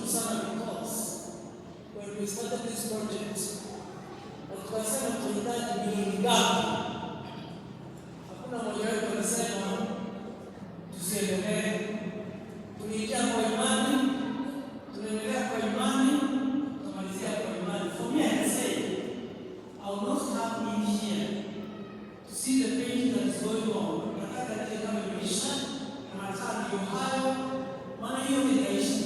sana because when we started this project, tukasema tunahitaji milioni ngapi? Hakuna mmoja wetu anasema tusiendelee. Tuliingia kwa imani, tunaendelea kwa imani, tunamalizia kwa imani. For me, I say, I will not have been here to see the pain that is going on. Nataka nje kama imeisha, na nataka ndio hayo, maana hiyo ni maisha.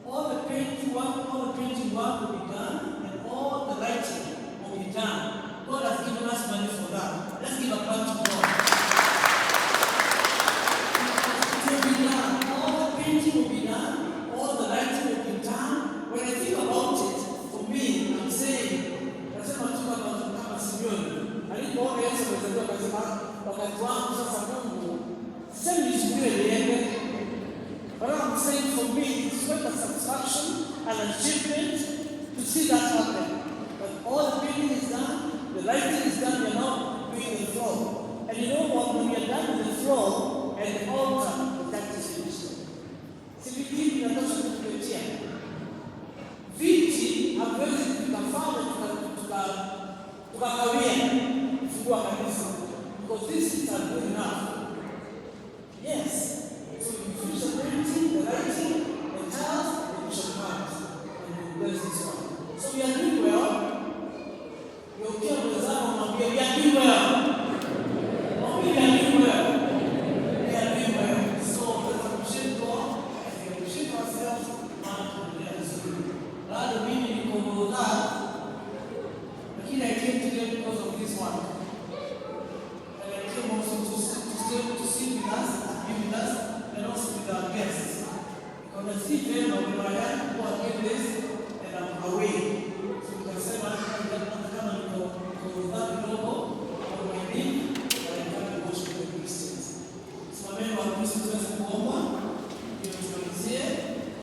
All the painting work will be done, and all the writing will be done. God has given us money for that. Let's give a clap to God. It will be done. All the painting will be done. All the writing will be done. When I think about it, for me, I'm saying, nasema tu kama Simeoni. Alipoona Yesu amezaliwa akasema, wakati wangu sasa Mungu, sisemi nisubiri niende. But I'm saying for me, it's quite a satisfaction and achievement to see that happen. But all the painting is done, the writing is done, we are now doing the throne. And you know what, when we are done with the throne and the altar, that is finished. Si viti vinatosha kutuletea. Viti haviwezi tukafanya tukakawia kufungua kanisa. Because this is not good enough. Yes. So you finish the painting, the writing, the tiles, the bishop comes, and you bless this one. So we are doing well. We are doing well. We are doing well. We are doing well. We are doing well. So let's appreciate God and we appreciate ourselves and we are doing well. Rather than being in that, I came today because of this one. And I came also to sit with us, be with us, and also with our guests. Because I see them, when I had to go and get this,